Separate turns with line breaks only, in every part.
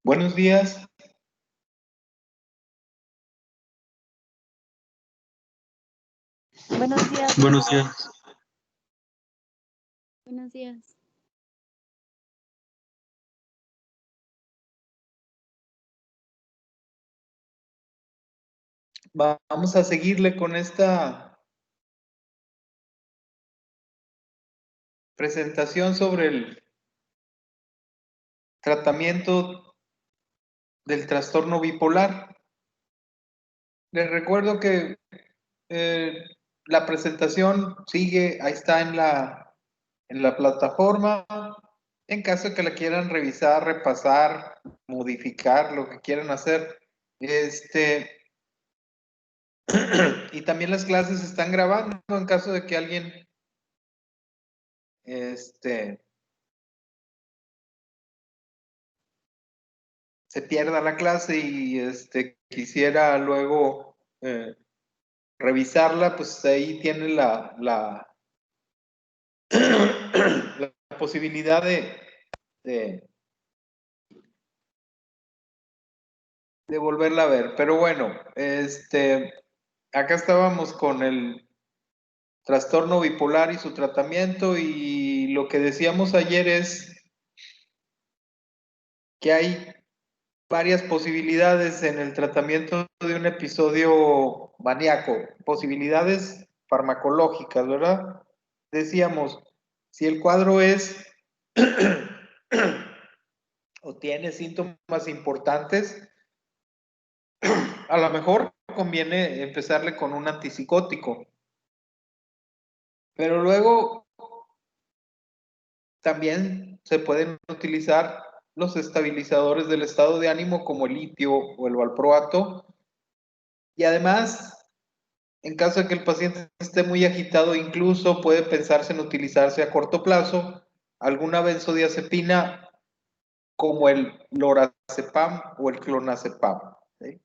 Buenos días.
Buenos días,
Buenos
maestro.
días.
Buenos días.
Vamos a seguirle con esta presentación sobre el tratamiento del trastorno bipolar. Les recuerdo que la presentación sigue, ahí está en la plataforma. En caso de que la quieran revisar, repasar, modificar, lo que quieran hacer. Y también las clases se están grabando en caso de que alguien se pierda la clase y quisiera luego revisarla, pues ahí tiene la posibilidad de volverla a ver. Pero bueno, acá estábamos con el trastorno bipolar y su tratamiento, y lo que decíamos ayer es que hay varias posibilidades en el tratamiento de un episodio maníaco, posibilidades farmacológicas, ¿verdad? Decíamos, si el cuadro es o tiene síntomas importantes, a lo mejor conviene empezarle con un antipsicótico. Pero luego también se pueden utilizar los estabilizadores del estado de ánimo como el litio o el valproato. Y además, en caso de que el paciente esté muy agitado, incluso puede pensarse en utilizarse a corto plazo alguna benzodiazepina como el lorazepam o el clonazepam, ¿sí?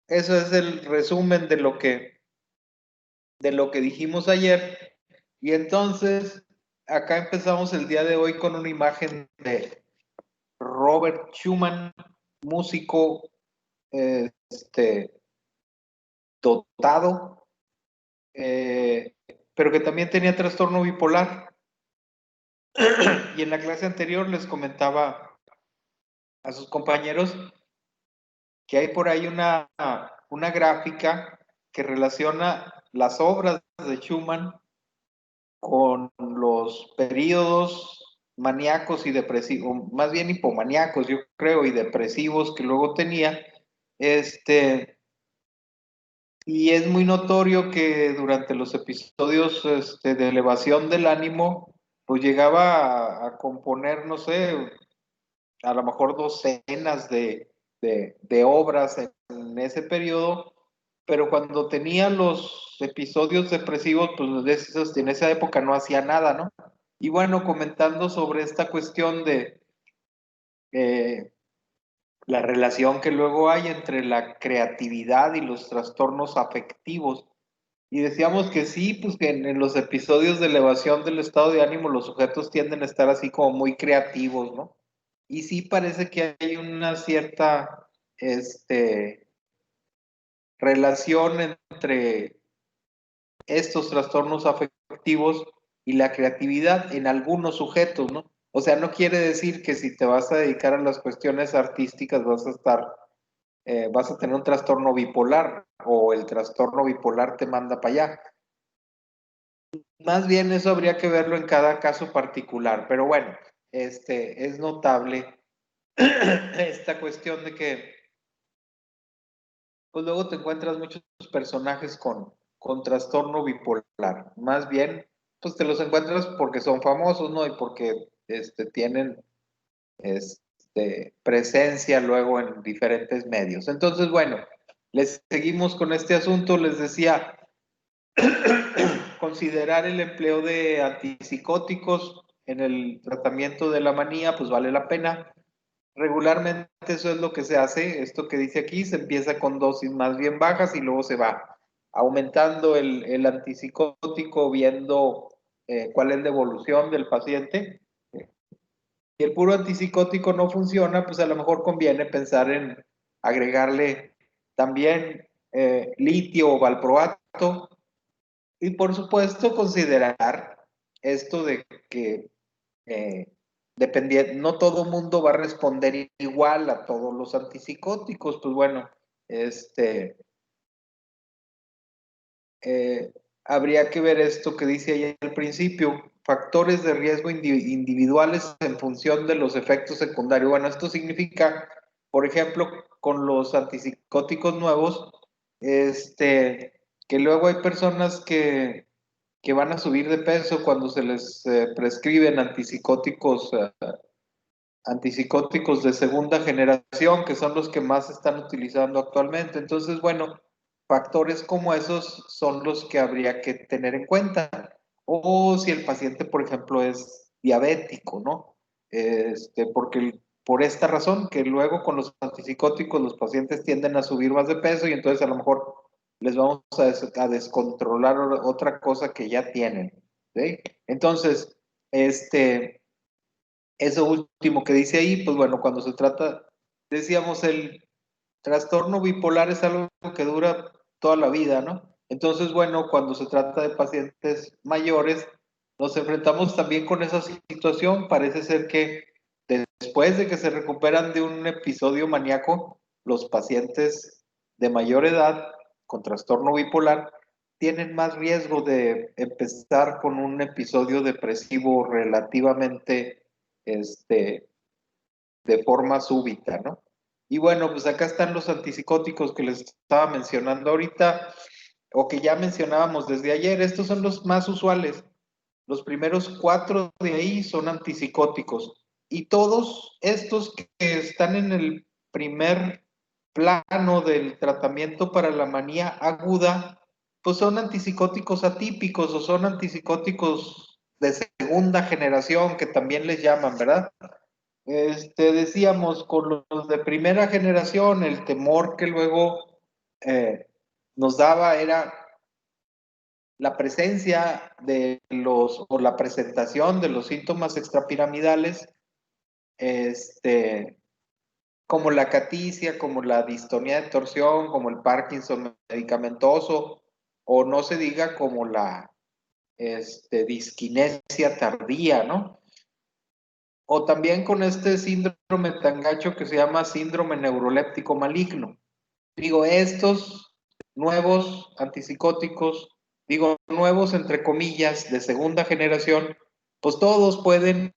Eso es el resumen de lo que dijimos ayer. Y entonces, acá empezamos el día de hoy con una imagen de Robert Schumann, músico dotado, pero que también tenía trastorno bipolar. Y en la clase anterior les comentaba a sus compañeros que hay por ahí una gráfica que relaciona las obras de Schumann con los periodos maníacos y depresivos, más bien hipomaníacos, yo creo, y depresivos que luego tenía. Y es muy notorio que durante los episodios de elevación del ánimo, pues llegaba a componer, no sé, a lo mejor docenas de obras en ese periodo, pero cuando tenía los episodios depresivos, pues en esa época no hacía nada, ¿no? Y bueno, comentando sobre esta cuestión de la relación que luego hay entre la creatividad y los trastornos afectivos. Y decíamos que sí, pues que en los episodios de elevación del estado de ánimo los sujetos tienden a estar así como muy creativos, ¿no? Y sí parece que hay una cierta relación entre estos trastornos afectivos y la creatividad en algunos sujetos, ¿no? O sea, no quiere decir que si te vas a dedicar a las cuestiones artísticas vas a tener un trastorno bipolar o el trastorno bipolar te manda para allá. Más bien eso habría que verlo en cada caso particular, pero bueno, es notable esta cuestión de que pues luego te encuentras muchos personajes con trastorno bipolar. Más bien, pues te los encuentras porque son famosos, ¿no? Y porque tienen presencia luego en diferentes medios. Entonces, bueno, les seguimos con este asunto. Les decía, considerar el empleo de antipsicóticos en el tratamiento de la manía, pues vale la pena. Regularmente eso es lo que se hace, esto que dice aquí, se empieza con dosis más bien bajas y luego se va aumentando el antipsicótico, viendo cuál es la evolución del paciente. el puro antipsicótico no funciona, pues a lo mejor conviene pensar en agregarle también litio o valproato y por supuesto considerar esto de que no todo mundo va a responder igual a todos los antipsicóticos, pues bueno, eh, habría que ver esto que dice ahí al principio, factores de riesgo individuales en función de los efectos secundarios. Bueno, esto significa, por ejemplo, con los antipsicóticos nuevos, que luego hay personas que van a subir de peso cuando se les prescriben antipsicóticos de segunda generación, que son los que más se están utilizando actualmente. Entonces, bueno, factores como esos son los que habría que tener en cuenta. O si el paciente, por ejemplo, es diabético, ¿no? Porque por esta razón, que luego con los antipsicóticos los pacientes tienden a subir más de peso y entonces a lo mejor les vamos a descontrolar otra cosa que ya tienen. ¿Sí? Entonces, eso último que dice ahí, pues bueno, cuando se trata, decíamos, el trastorno bipolar es algo que dura toda la vida, ¿no? Entonces, bueno, cuando se trata de pacientes mayores, nos enfrentamos también con esa situación. Parece ser que después de que se recuperan de un episodio maníaco, los pacientes de mayor edad con trastorno bipolar tienen más riesgo de empezar con un episodio depresivo relativamente de forma súbita, ¿no? Y bueno, pues acá están los antipsicóticos que les estaba mencionando ahorita, o que ya mencionábamos desde ayer. Estos son los más usuales. Los primeros 4 de ahí son antipsicóticos. Y todos estos que están en el primer plano del tratamiento para la manía aguda, pues son antipsicóticos atípicos o son antipsicóticos de segunda generación, que también les llaman, ¿verdad? Decíamos, con los de primera generación, el temor que luego nos daba era la presencia o la presentación de los síntomas extrapiramidales, como la caticia, como la distonía de torsión, como el Parkinson medicamentoso, o no se diga como la disquinesia tardía, ¿no? O también con este síndrome tan gacho que se llama síndrome neuroléptico maligno. Digo, estos nuevos antipsicóticos, digo, nuevos entre comillas, de segunda generación, pues todos pueden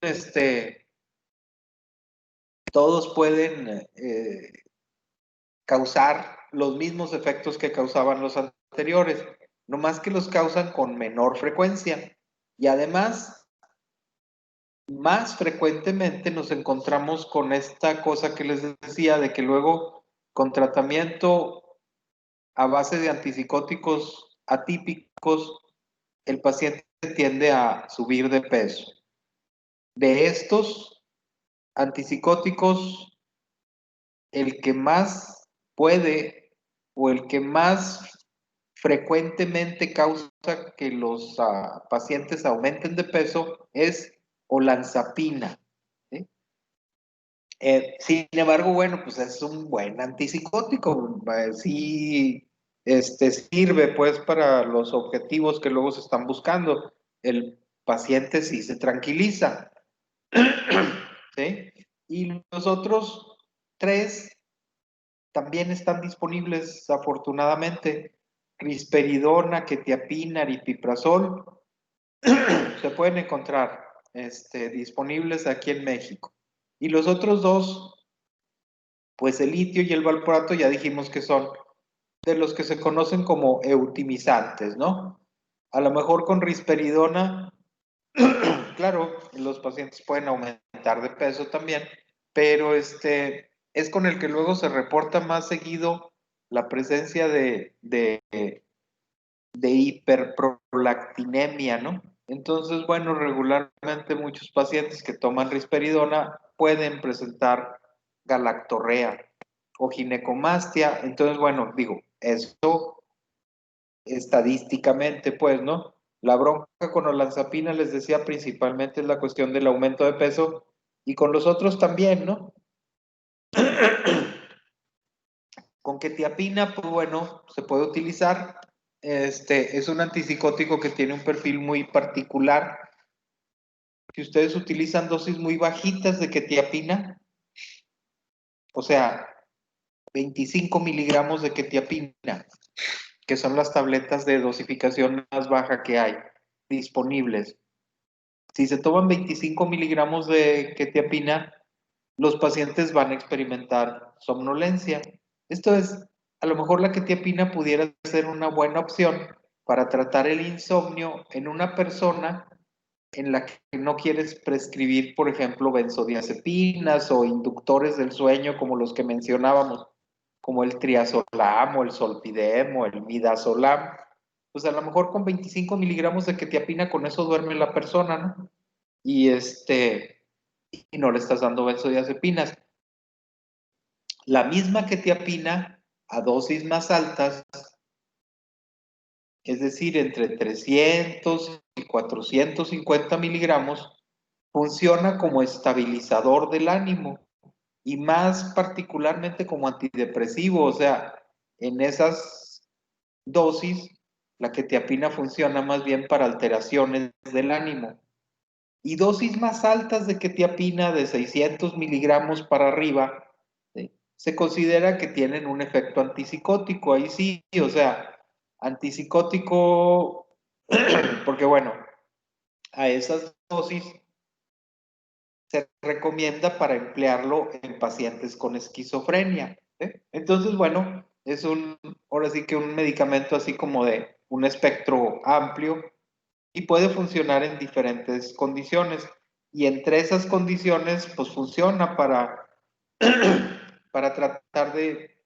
causar los mismos efectos que causaban los anteriores, no más que los causan con menor frecuencia. Y además, más frecuentemente nos encontramos con esta cosa que les decía, de que luego con tratamiento a base de antipsicóticos atípicos, el paciente tiende a subir de peso. De estos antipsicóticos, el que más puede o el que más frecuentemente causa que los pacientes aumenten de peso es olanzapina. ¿Sí? Sin embargo, bueno, pues es un buen antipsicótico, sí, sirve pues para los objetivos que luego se están buscando. El paciente sí se tranquiliza, ¿sí? Y los otros 3 también están disponibles, afortunadamente. Risperidona, quetiapina, aripiprazol, se pueden encontrar disponibles aquí en México. Y los otros 2, pues el litio y el valproato ya dijimos que son de los que se conocen como eutimizantes, ¿no? A lo mejor con risperidona, claro, los pacientes pueden aumentar de peso también, pero es con el que luego se reporta más seguido la presencia de hiperprolactinemia, ¿no? Entonces, bueno, regularmente muchos pacientes que toman risperidona pueden presentar galactorrea o ginecomastia. Entonces, bueno, digo, eso estadísticamente, pues, ¿no? La bronca con olanzapina, les decía, principalmente es la cuestión del aumento de peso, Y con los otros también, ¿no? Con quetiapina, pues bueno, se puede utilizar. Es un antipsicótico que tiene un perfil muy particular. Si ustedes utilizan dosis muy bajitas de quetiapina, o sea, 25 miligramos de quetiapina, que son las tabletas de dosificación más baja que hay disponibles. Si se toman 25 miligramos de quetiapina, los pacientes van a experimentar somnolencia. Esto es, a lo mejor la quetiapina pudiera ser una buena opción para tratar el insomnio en una persona en la que no quieres prescribir, por ejemplo, benzodiazepinas o inductores del sueño como los que mencionábamos, como el triazolam o el solpidem o el midazolam. Pues a lo mejor con 25 miligramos de quetiapina con eso duerme la persona, ¿no? Y y no le estás dando benzodiazepinas. La misma quetiapina a dosis más altas, es decir, entre 300 y 450 miligramos, funciona como estabilizador del ánimo y más particularmente como antidepresivo. O sea, en esas dosis, la quetiapina funciona más bien para alteraciones del ánimo. Y dosis más altas de quetiapina, de 600 miligramos para arriba, ¿sí? Se considera que tienen un efecto antipsicótico. Ahí sí, o sea, antipsicótico, porque bueno, a esas dosis se recomienda para emplearlo en pacientes con esquizofrenia, ¿sí? Entonces, bueno, ahora sí que un medicamento así como de un espectro amplio y puede funcionar en diferentes condiciones. Y entre esas condiciones, pues funciona para tratar de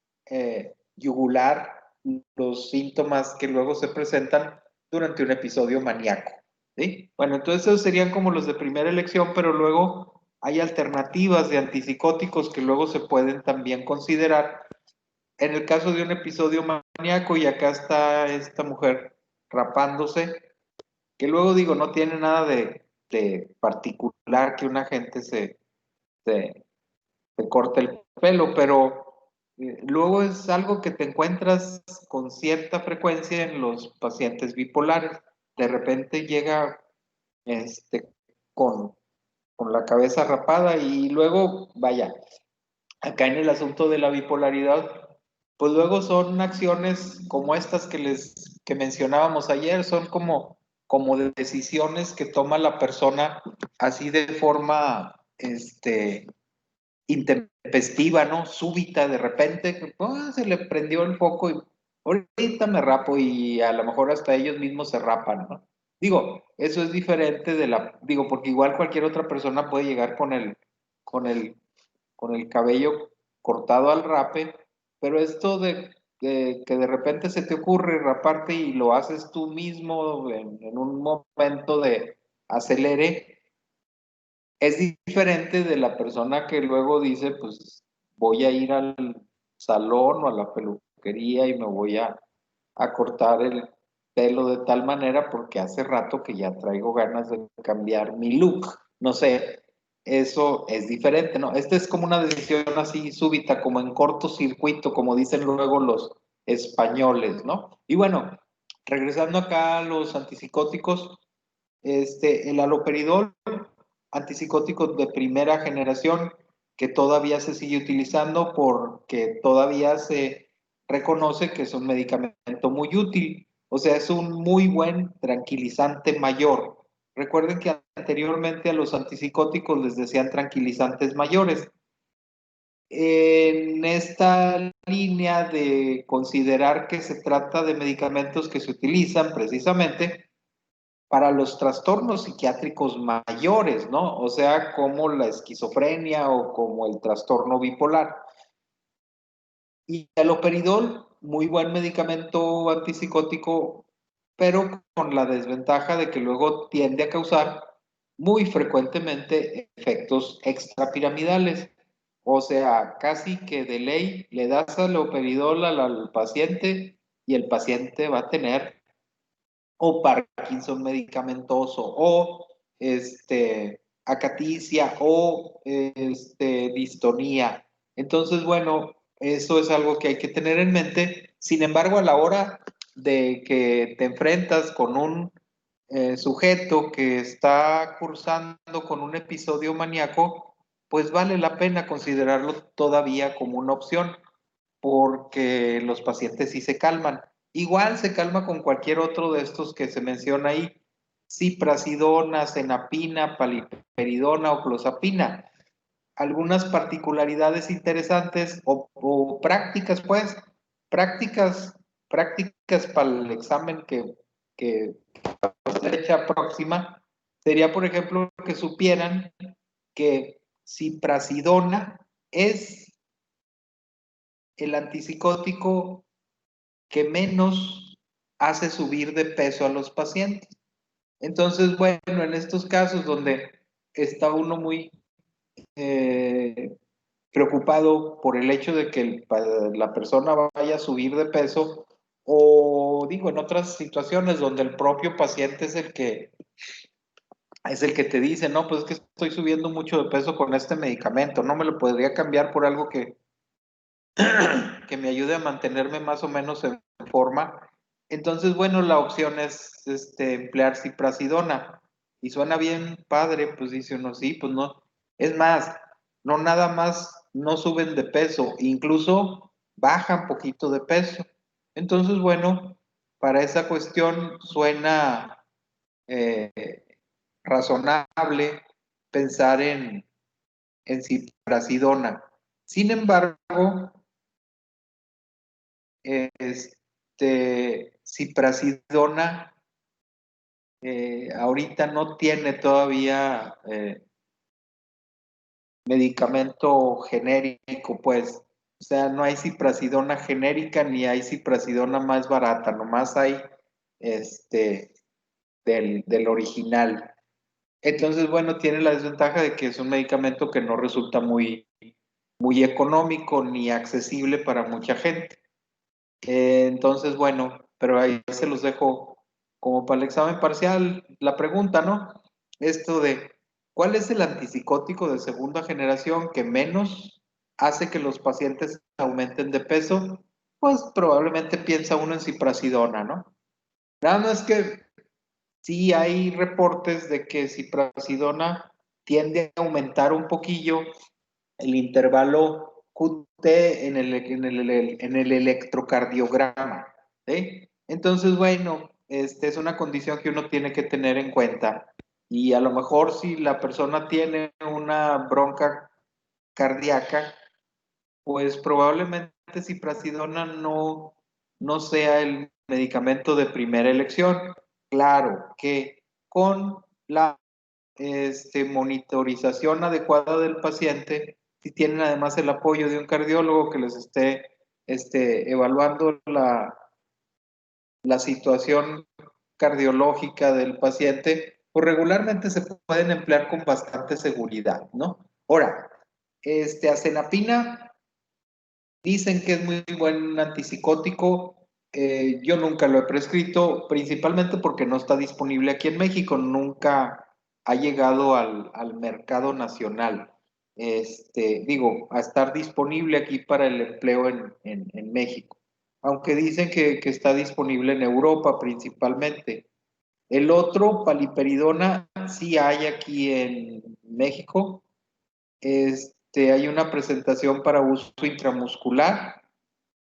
yugular los síntomas que luego se presentan durante un episodio maníaco, ¿sí? Bueno, entonces esos serían como los de primera elección, pero luego hay alternativas de antipsicóticos que luego se pueden también considerar en el caso de un episodio maníaco. Y acá está esta mujer rapándose, que luego digo, no tiene nada de particular que una gente se, se corte el pelo, pero luego es algo que te encuentras con cierta frecuencia en los pacientes bipolares. De repente llega este, con, con la cabeza rapada y luego, vaya, acá en el asunto de la bipolaridad, pues luego son acciones como estas que mencionábamos ayer, son como decisiones que toma la persona así de forma intempestiva, ¿no? Súbita, de repente, se le prendió el foco y ahorita me rapo, y a lo mejor hasta ellos mismos se rapan, ¿no? Digo, eso es diferente digo, porque igual cualquier otra persona puede llegar con el, con el cabello cortado al rape, pero esto de que de repente se te ocurre raparte y lo haces tú mismo en un momento de acelere, es diferente de la persona que luego dice, pues voy a ir al salón o a la peluquería y me voy a cortar el pelo de tal manera porque hace rato que ya traigo ganas de cambiar mi look. No sé, eso es diferente, ¿no? Esta es como una decisión así súbita, como en cortocircuito, como dicen luego los españoles, ¿no? Y bueno, regresando acá a los antipsicóticos, el haloperidol, antipsicótico de primera generación, que todavía se sigue utilizando porque todavía se reconoce que es un medicamento muy útil. O sea, es un muy buen tranquilizante mayor. Recuerden que anteriormente a los antipsicóticos les decían tranquilizantes mayores. En esta línea de considerar que se trata de medicamentos que se utilizan precisamente para los trastornos psiquiátricos mayores, ¿no? O sea, como la esquizofrenia o como el trastorno bipolar. Y el haloperidol, muy buen medicamento antipsicótico, pero con la desventaja de que luego tiende a causar muy frecuentemente efectos extrapiramidales. O sea, casi que de ley le das haloperidol al paciente y el paciente va a tener o Parkinson medicamentoso o este acaticia o distonía. Entonces, bueno, eso es algo que hay que tener en mente. Sin embargo, a la hora de que te enfrentas con un sujeto que está cursando con un episodio maníaco, pues vale la pena considerarlo todavía como una opción, porque los pacientes sí se calman. Igual se calma con cualquier otro de estos que se menciona ahí, ciprasidona, cenapina, paliperidona o clozapina. Algunas particularidades interesantes o prácticas, pues, prácticas, prácticas para el examen que fecha próxima, sería, por ejemplo, que supieran que ciprasidona es el antipsicótico que menos hace subir de peso a los pacientes. Entonces, bueno, en estos casos donde está uno muy preocupado por el hecho de que la persona vaya a subir de peso, o digo, en otras situaciones donde el propio paciente es el que te dice, no, pues es que estoy subiendo mucho de peso con este medicamento, no me lo podría cambiar por algo que me ayude a mantenerme más o menos en forma. Entonces, bueno, la opción es emplear ciprasidona. Y suena bien padre, pues dice uno, sí, pues no. Es más, no nada más no suben de peso, incluso bajan poquito de peso. Entonces, bueno, para esa cuestión suena eh, razonable pensar en ciprasidona. Sin embargo, ciprasidona ahorita no tiene todavía medicamento genérico, pues. O sea, no hay ciprasidona genérica ni hay ciprasidona más barata, nomás hay este del original. Entonces, bueno, tiene la desventaja de que es un medicamento que no resulta muy económico ni accesible para mucha gente. Entonces, bueno, pero ahí se los dejo como para el examen parcial. La pregunta, ¿no? Esto de, ¿cuál es el antipsicótico de segunda generación que menos hace que los pacientes aumenten de peso? Pues probablemente piensa uno en ciprasidona, ¿no? Nada más que sí hay reportes de que ciprasidona tiende a aumentar un poquillo el intervalo QT en el electrocardiograma. ¿Sí? Entonces, bueno, es una condición que uno tiene que tener en cuenta. Y a lo mejor si la persona tiene una bronca cardíaca, pues probablemente ciprasidona no sea el medicamento de primera elección. Claro que con la monitorización adecuada del paciente, si tienen además el apoyo de un cardiólogo que les esté evaluando la situación cardiológica del paciente, pues regularmente se pueden emplear con bastante seguridad, ¿no? Ahora, acenapina, dicen que es muy buen antipsicótico. Yo nunca lo he prescrito, principalmente porque no está disponible aquí en México, nunca ha llegado al mercado nacional. Digo, a estar disponible aquí para el empleo en México, aunque dicen que está disponible en Europa principalmente. El otro, paliperidona, sí hay aquí en México. Hay una presentación para uso intramuscular,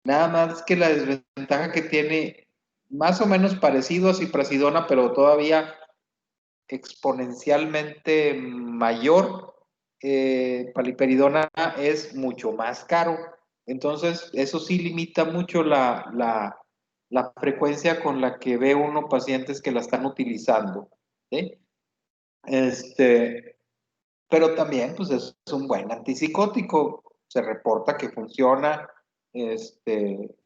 nada más que la desventaja que tiene, más o menos parecido a ciprasidona, pero todavía exponencialmente mayor, paliperidona es mucho más caro. Entonces, eso sí limita mucho la frecuencia con la que ve uno pacientes que la están utilizando. ¿Sí? Pero también, pues, es un buen antipsicótico. Se reporta que funciona. Se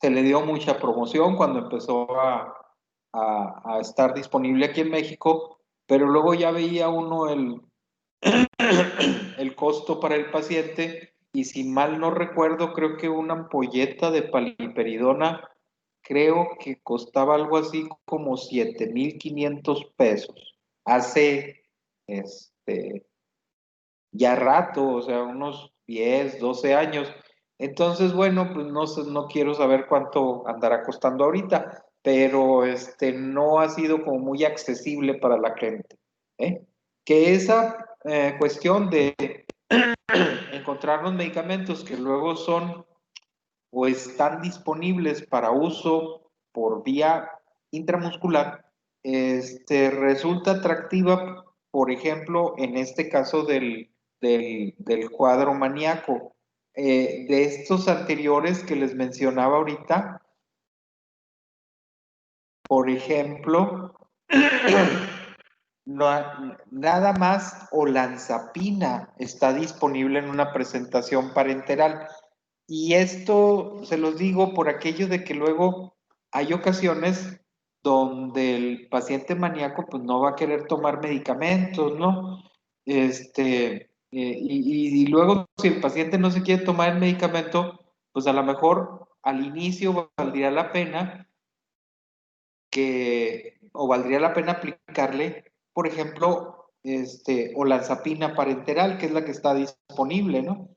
le dio mucha promoción cuando empezó a estar disponible aquí en México, pero luego ya veía uno el costo para el paciente y si mal no recuerdo, creo que una ampolleta de paliperidona creo que costaba algo así como 7,500 pesos. Hace ya rato, o sea, unos 10, 12 años. Entonces, bueno, pues no quiero saber cuánto andará costando ahorita, pero no ha sido como muy accesible para la gente. ¿Eh? Que esa cuestión de encontrar los medicamentos que luego son o están disponibles para uso por vía intramuscular, resulta atractiva, por ejemplo, en este caso del cuadro maníaco. De estos anteriores que les mencionaba ahorita, por ejemplo, nada más olanzapina está disponible en una presentación parenteral. Y esto se los digo por aquello de que luego hay ocasiones donde el paciente maníaco pues no va a querer tomar medicamentos, ¿no? Y luego si el paciente no se quiere tomar el medicamento, pues a lo mejor al inicio valdría la pena o valdría la pena aplicarle, por ejemplo, olanzapina parenteral, que es la que está disponible, ¿no?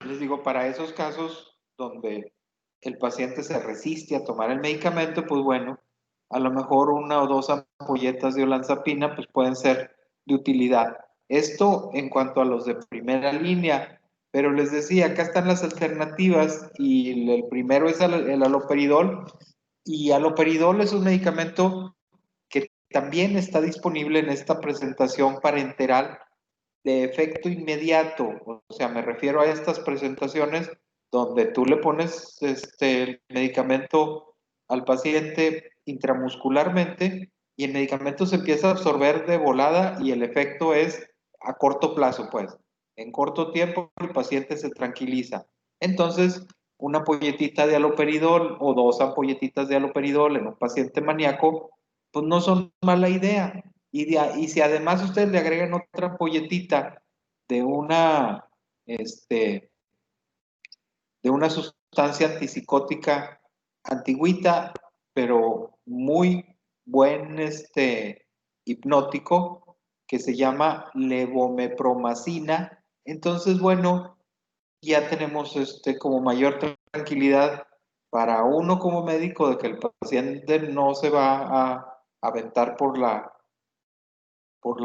Les digo, para esos casos donde el paciente se resiste a tomar el medicamento, pues bueno, a lo mejor una o dos ampolletas de olanzapina pues pueden ser de utilidad. Esto en cuanto a los de primera línea, pero les decía, acá están las alternativas y el primero es el aloperidol, y aloperidol es un medicamento que también está disponible en esta presentación parenteral de efecto inmediato. O sea, me refiero a estas presentaciones donde tú le pones el medicamento al paciente intramuscularmente y el medicamento se empieza a absorber de volada y el efecto es a corto plazo, pues. En corto tiempo el paciente se tranquiliza. Entonces, una ampolletita de aloperidol o dos ampolletitas de aloperidol en un paciente maníaco, pues no son mala idea. Y si además ustedes le agregan otra ampolletita de este, de una sustancia antipsicótica antigüita, pero muy buen hipnótico, que se llama levomepromacina, entonces, bueno, ya tenemos como mayor tranquilidad para uno como médico de que el paciente no se va a aventar por la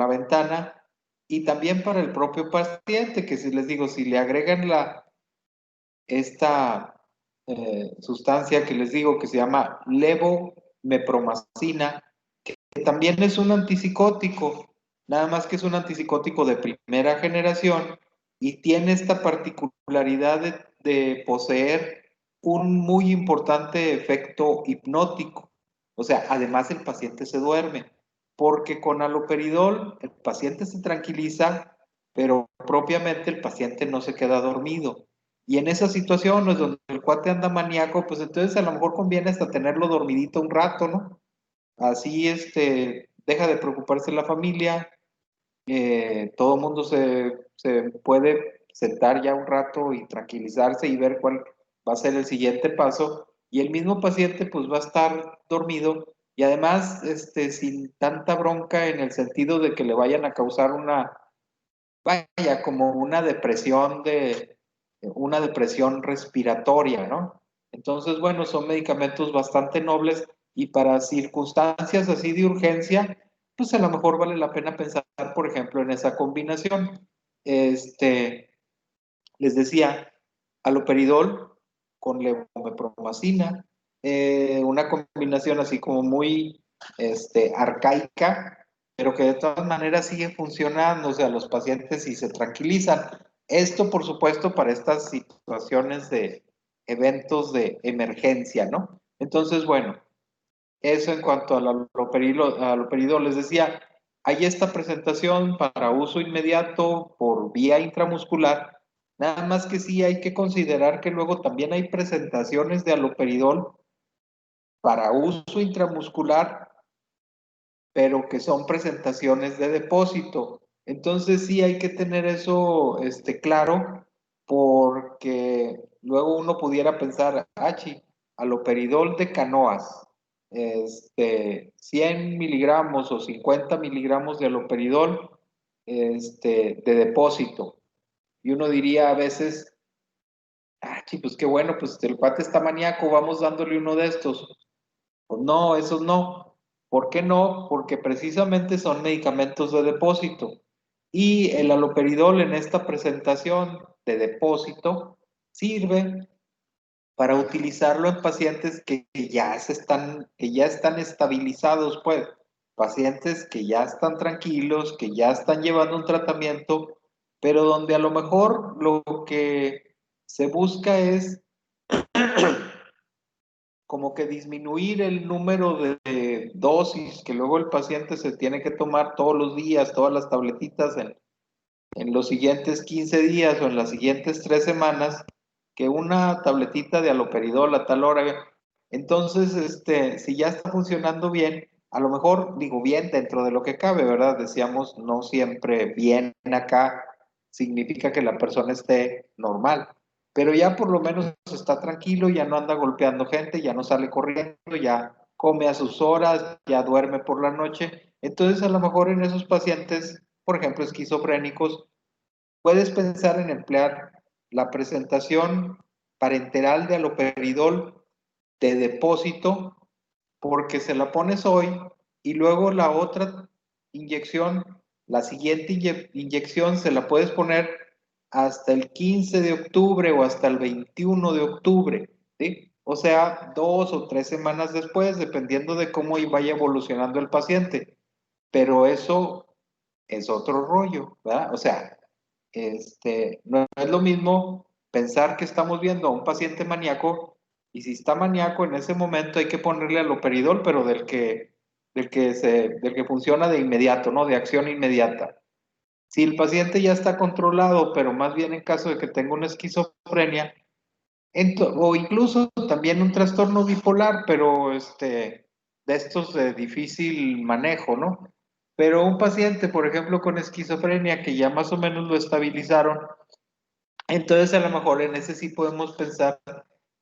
ventana, y también para el propio paciente, que si les digo, si le agregan esta sustancia que les digo que se llama levomepromacina, que también es un antipsicótico, nada más que es un antipsicótico de primera generación y tiene esta particularidad de poseer un muy importante efecto hipnótico. O sea, además el paciente se duerme, porque con aloperidol el paciente se tranquiliza, pero propiamente el paciente no se queda dormido. Y en esas situaciones donde el cuate anda maníaco, pues entonces a lo mejor conviene hasta tenerlo dormidito un rato, ¿no? Así, deja de preocuparse la familia, todo el mundo se puede sentar ya un rato y tranquilizarse y ver cuál va a ser el siguiente paso, y el mismo paciente pues va a estar dormido y además, sin tanta bronca en el sentido de que le vayan a causar vaya, como una depresión respiratoria, ¿no? Entonces, bueno, son medicamentos bastante nobles y para circunstancias así de urgencia, pues a lo mejor vale la pena pensar, por ejemplo, en esa combinación. Les decía, aloperidol con levomepromacina, una combinación así como muy arcaica, pero que de todas maneras sigue funcionando, o sea, los pacientes sí se tranquilizan. Esto, por supuesto, para estas situaciones de eventos de emergencia, ¿no? Entonces, bueno, eso en cuanto al aloperidol, les decía, hay esta presentación para uso inmediato por vía intramuscular, nada más que sí hay que considerar que luego también hay presentaciones de aloperidol para uso intramuscular, pero que son presentaciones de depósito. Entonces sí hay que tener eso claro, porque luego uno pudiera pensar, aloperidol de canoas, 100 miligramos o 50 miligramos de aloperidol, de depósito. Y uno diría a veces, ah, sí, pues qué bueno, pues el cuate está maníaco, vamos dándole uno de estos. Pues no, esos no. ¿Por qué no? Porque precisamente son medicamentos de depósito. Y el haloperidol en esta presentación de depósito sirve para utilizarlo en pacientes que ya están estabilizados, pues, pacientes que ya están tranquilos, que ya están llevando un tratamiento, pero donde a lo mejor lo que se busca es como que disminuir el número de dosis que luego el paciente se tiene que tomar todos los días, todas las tabletitas en los siguientes 15 días o en las siguientes 3 semanas, que una tabletita de haloperidol a tal hora. Entonces, si ya está funcionando bien, a lo mejor digo bien dentro de lo que cabe, ¿verdad? Decíamos, no siempre bien acá significa que la persona esté normal, pero ya por lo menos está tranquilo, ya no anda golpeando gente, ya no sale corriendo, ya come a sus horas, ya duerme por la noche. Entonces, a lo mejor en esos pacientes, por ejemplo, esquizofrénicos, puedes pensar en emplear la presentación parenteral de haloperidol de depósito porque se la pones hoy y luego la otra inyección, la siguiente inyección se la puedes poner hasta el 15 de octubre o hasta el 21 de octubre, ¿sí? O sea, 2 o 3 semanas después, dependiendo de cómo vaya evolucionando el paciente. Pero eso es otro rollo, ¿verdad? O sea, no es lo mismo pensar que estamos viendo a un paciente maníaco y si está maníaco en ese momento hay que ponerle haloperidol, pero del que funciona de inmediato, ¿no? De acción inmediata. Si el paciente ya está controlado, pero más bien en caso de que tenga una esquizofrenia, o incluso también un trastorno bipolar, pero de estos de difícil manejo, ¿no? Pero un paciente, por ejemplo, con esquizofrenia, que ya más o menos lo estabilizaron, entonces a lo mejor en ese sí podemos pensar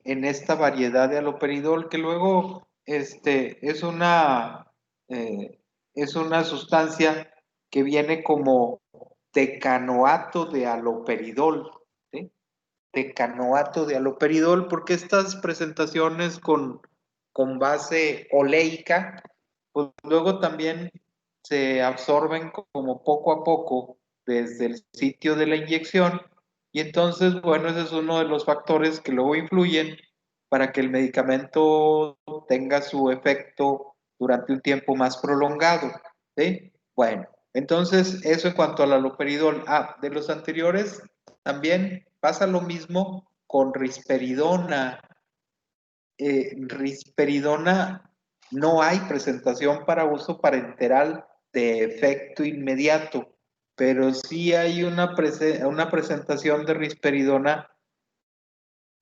en esta variedad de haloperidol, que luego eh, es una sustancia que viene como decanoato de haloperidol, ¿sí? Decanoato de haloperidol, porque estas presentaciones con base oleica, pues luego también se absorben como poco a poco desde el sitio de la inyección y entonces, bueno, ese es uno de los factores que luego influyen para que el medicamento tenga su efecto durante un tiempo más prolongado, ¿sí? Bueno, entonces eso en cuanto al haloperidol. Ah, de los anteriores también pasa lo mismo con risperidona. Risperidona no hay presentación para uso parenteral de efecto inmediato, pero sí hay una presentación de risperidona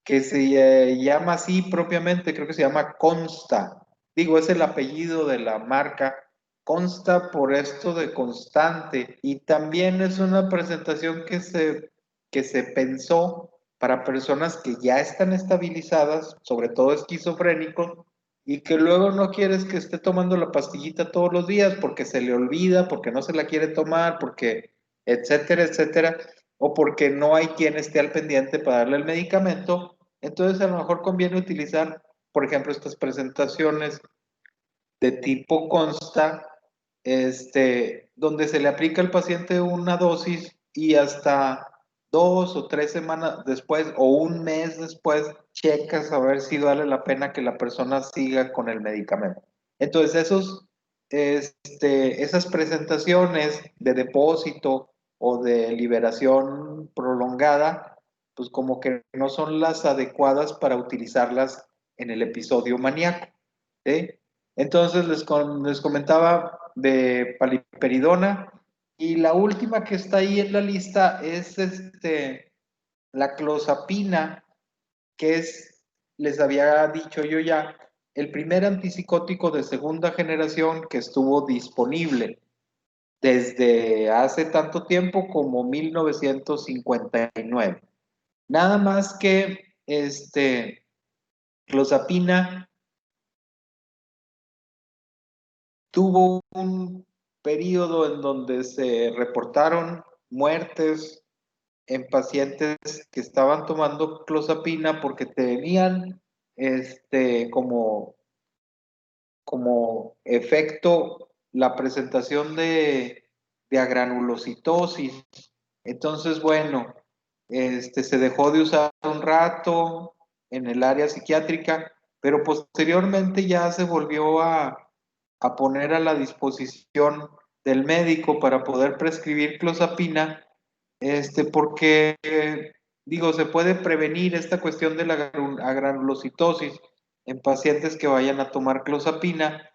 que se llama así propiamente, creo que se llama Consta. Digo, es el apellido de la marca. Consta por esto de constante. Y también es una presentación que se pensó para personas que ya están estabilizadas, sobre todo esquizofrénicos, y que luego no quieres que esté tomando la pastillita todos los días porque se le olvida, porque no se la quiere tomar, porque etcétera, etcétera, o porque no hay quien esté al pendiente para darle el medicamento. Entonces a lo mejor conviene utilizar, por ejemplo, estas presentaciones de tipo consta, donde se le aplica al paciente una dosis y hasta 2 o 3 semanas después o un mes después checas a ver si vale la pena que la persona siga con el medicamento. Entonces esas presentaciones de depósito o de liberación prolongada, pues como que no son las adecuadas para utilizarlas en el episodio maníaco, ¿sí? Entonces les comentaba de paliperidona y la última que está ahí en la lista es la clozapina, que les había dicho yo ya, el primer antipsicótico de segunda generación que estuvo disponible desde hace tanto tiempo como 1959. Nada más que clozapina tuvo periodo en donde se reportaron muertes en pacientes que estaban tomando clozapina porque tenían como efecto la presentación de agranulocitosis. Entonces, bueno, se dejó de usar un rato en el área psiquiátrica, pero posteriormente ya se volvió a poner a la disposición del médico para poder prescribir clozapina, porque, digo, se puede prevenir esta cuestión de la agranulocitosis en pacientes que vayan a tomar clozapina,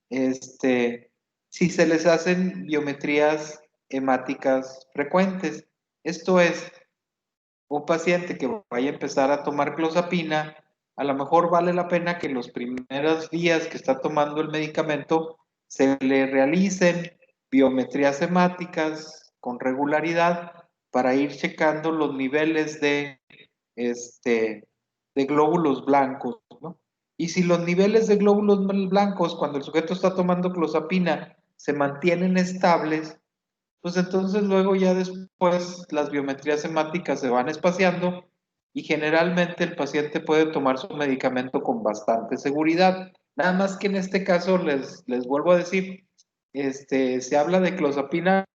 si se les hacen biometrías hemáticas frecuentes. Esto es, un paciente que vaya a empezar a tomar clozapina, a lo mejor vale la pena que los primeros días que está tomando el medicamento se le realicen biometrías hemáticas con regularidad para ir checando los niveles de glóbulos blancos, ¿no? Y si los niveles de glóbulos blancos cuando el sujeto está tomando clozapina se mantienen estables, pues entonces luego ya después las biometrías hemáticas se van espaciando y generalmente el paciente puede tomar su medicamento con bastante seguridad. Nada más que en este caso les vuelvo a decir, se habla de clozapina,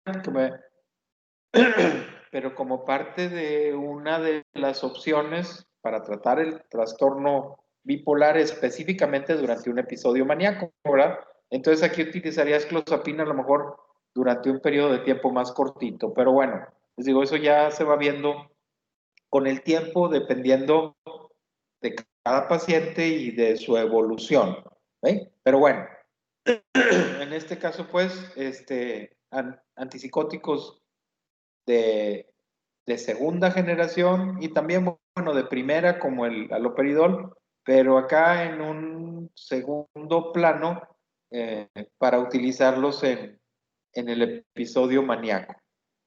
pero como parte de una de las opciones para tratar el trastorno bipolar específicamente durante un episodio maníaco, ¿verdad? Entonces aquí utilizarías clozapina a lo mejor durante un periodo de tiempo más cortito, pero bueno, les digo, eso ya se va viendo con el tiempo dependiendo de cada paciente y de su evolución, ¿eh? Pero bueno, en este caso pues, antipsicóticos de, de segunda generación y también, bueno, de primera como el haloperidol, pero acá en un segundo plano para utilizarlos en el episodio maníaco.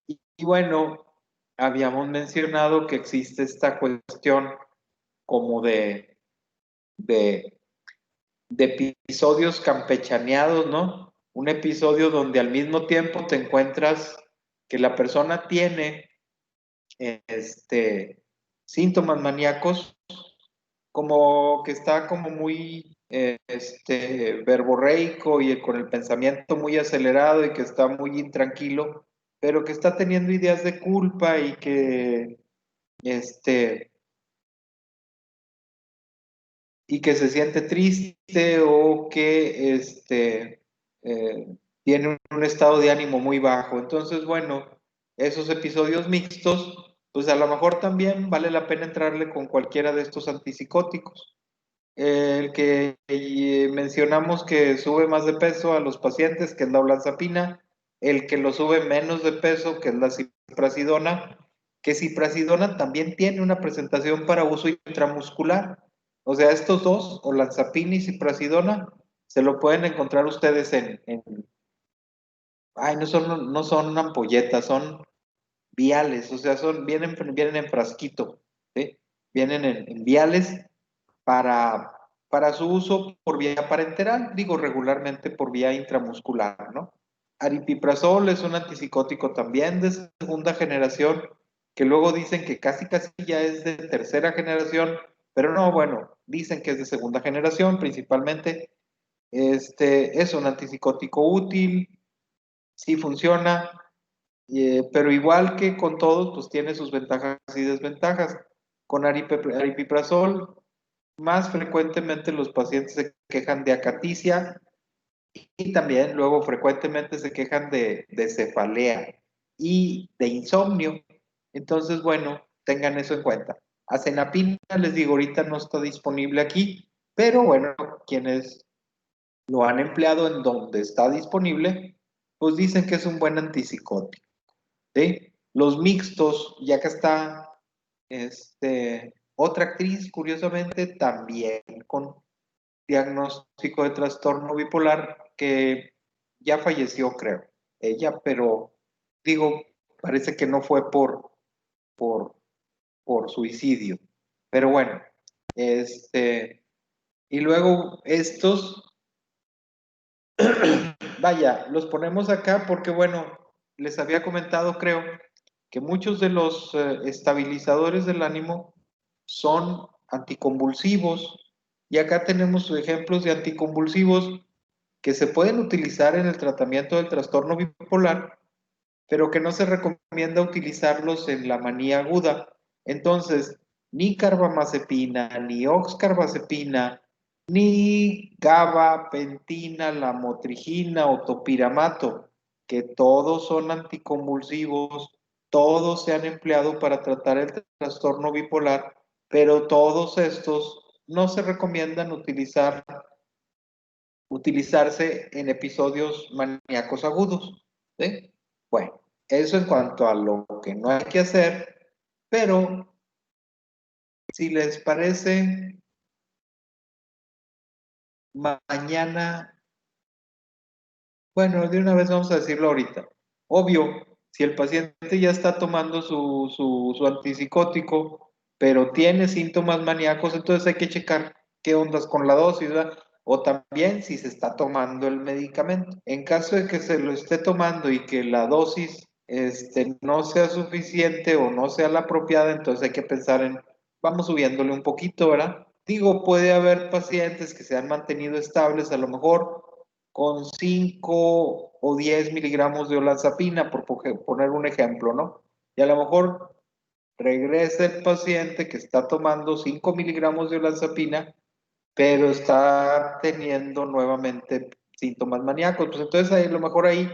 Y bueno, habíamos mencionado que existe esta cuestión como de, de episodios campechaneados, ¿no? Un episodio donde al mismo tiempo te encuentras que la persona tiene síntomas maníacos, como que está como muy verborreico y con el pensamiento muy acelerado y que está muy intranquilo, pero que está teniendo ideas de culpa y que este se siente triste o que tiene un estado de ánimo muy bajo. Entonces, bueno, esos episodios mixtos, pues a lo mejor también vale la pena entrarle con cualquiera de estos antipsicóticos. El que mencionamos que sube más de peso a los pacientes, que es la olanzapina, el que lo sube menos de peso, que es la ciprasidona, que ciprasidona también tiene una presentación para uso intramuscular. O sea, estos dos, olanzapina y ciprasidona, se lo pueden encontrar ustedes ay, no son ampolletas, son viales, o sea, vienen en frasquito, ¿sí? Vienen en viales para, para su uso por vía parenteral, digo regularmente por vía intramuscular, ¿no? Aripiprazol es un antipsicótico también de segunda generación, que luego dicen que casi ya es de tercera generación, pero no, bueno, dicen que es de segunda generación principalmente. Es un antipsicótico útil, sí funciona, pero igual que con todos, pues tiene sus ventajas y desventajas. Con aripiprazol más frecuentemente los pacientes se quejan de acaticia y también luego frecuentemente se quejan de cefalea y de insomnio. Entonces, bueno, tengan eso en cuenta. Acenapina, les digo, ahorita no está disponible aquí, pero bueno, quienes lo han empleado en donde está disponible, pues dicen que es un buen antipsicótico, ¿sí? Los mixtos, ya que está otra actriz, curiosamente, también con diagnóstico de trastorno bipolar, que ya falleció, creo, ella, pero digo, parece que no fue por, por suicidio. Pero bueno, y luego estos vaya, los ponemos acá porque, bueno, les había comentado, creo, que muchos de los estabilizadores del ánimo son anticonvulsivos y acá tenemos ejemplos de anticonvulsivos que se pueden utilizar en el tratamiento del trastorno bipolar, pero que no se recomienda utilizarlos en la manía aguda. Entonces, ni carbamazepina, ni oxcarbazepina, ni gabapentina, lamotrigina o topiramato, que todos son anticonvulsivos, todos se han empleado para tratar el trastorno bipolar, pero todos estos no se recomiendan utilizarse en episodios maníacos agudos. ¿Sí? Bueno, eso en cuanto a lo que no hay que hacer, pero si les parece, mañana, bueno, de una vez vamos a decirlo ahorita. Obvio, si el paciente ya está tomando su antipsicótico, pero tiene síntomas maníacos, entonces hay que checar qué ondas con la dosis, ¿verdad? O también si se está tomando el medicamento. En caso de que se lo esté tomando y que la dosis no sea suficiente o no sea la apropiada, entonces hay que pensar en, vamos subiéndole un poquito, ¿verdad? Digo, puede haber pacientes que se han mantenido estables, a lo mejor con 5 o 10 miligramos de olanzapina, por poner un ejemplo, ¿no? Y a lo mejor regresa el paciente que está tomando 5 miligramos de olanzapina, pero está teniendo nuevamente síntomas maníacos. Pues entonces ahí, a lo mejor ahí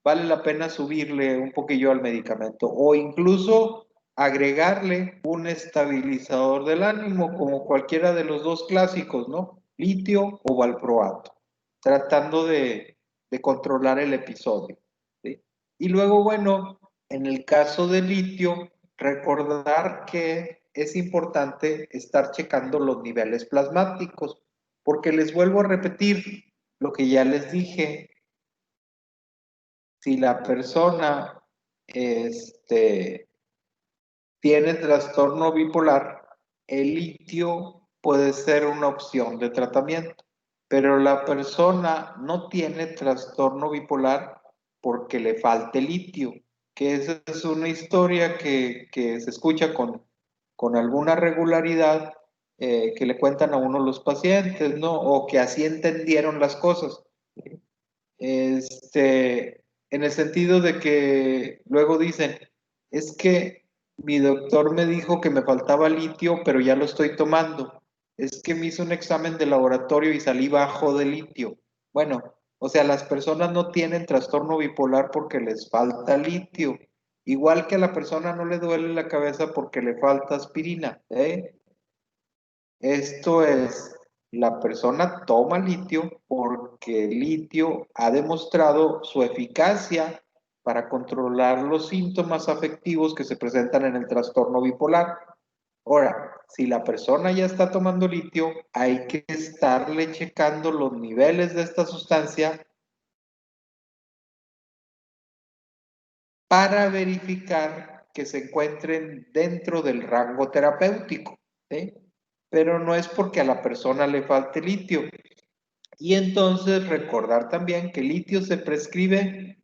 vale la pena subirle un poquillo al medicamento o incluso agregarle un estabilizador del ánimo como cualquiera de los dos clásicos, ¿no? Litio o valproato, tratando de controlar el episodio. ¿Sí? Y luego, bueno, en el caso del litio, recordar que es importante estar checando los niveles plasmáticos, porque les vuelvo a repetir lo que ya les dije. Si la persona tiene trastorno bipolar, el litio puede ser una opción de tratamiento, pero la persona no tiene trastorno bipolar porque le falte litio, que esa es una historia que se escucha con alguna regularidad, que le cuentan a uno los pacientes, ¿no? O que así entendieron las cosas. En el sentido de que luego dicen, es que mi doctor me dijo que me faltaba litio, pero ya lo estoy tomando. Es que me hizo un examen de laboratorio y salí bajo de litio. Bueno, o sea, las personas no tienen trastorno bipolar porque les falta litio. Igual que a la persona no le duele la cabeza porque le falta aspirina, ¿eh? Esto es, la persona toma litio porque el litio ha demostrado su eficacia para controlar los síntomas afectivos que se presentan en el trastorno bipolar. Ahora, si la persona ya está tomando litio, hay que estarle checando los niveles de esta sustancia para verificar que se encuentren dentro del rango terapéutico, ¿sí? Pero no es porque a la persona le falte litio. Y entonces recordar también que el litio se prescribe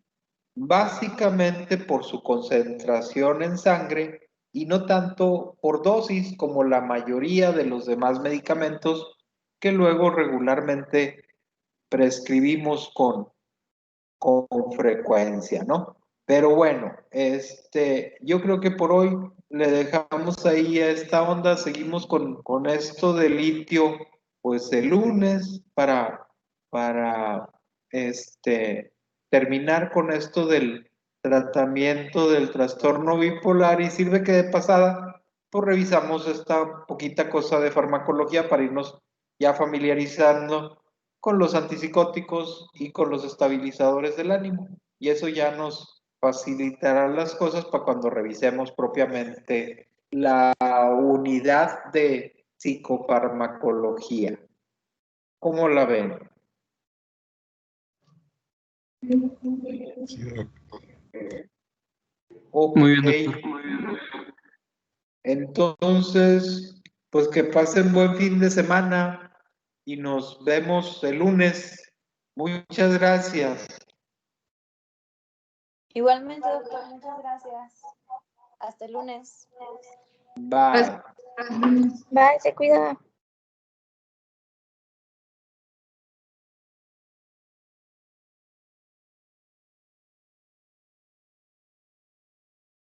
básicamente por su concentración en sangre y no tanto por dosis como la mayoría de los demás medicamentos que luego regularmente prescribimos con frecuencia, ¿no? Pero bueno, yo creo que por hoy le dejamos ahí a esta onda, seguimos con esto de litio, pues el lunes para terminar con esto del tratamiento del trastorno bipolar y sirve que de pasada, pues revisamos esta poquita cosa de farmacología para irnos ya familiarizando con los antipsicóticos y con los estabilizadores del ánimo. Y eso ya nos facilitará las cosas para cuando revisemos propiamente la unidad de psicofarmacología. ¿Cómo la ven?
Sí, doc.
Muy
Ok,
bien, doctor. Muy bien.
entonces, pues que pasen buen fin de semana y nos vemos el lunes. Muchas gracias.
Igualmente, doctor, muchas gracias. Hasta el lunes.
Bye.
Bye, se cuida.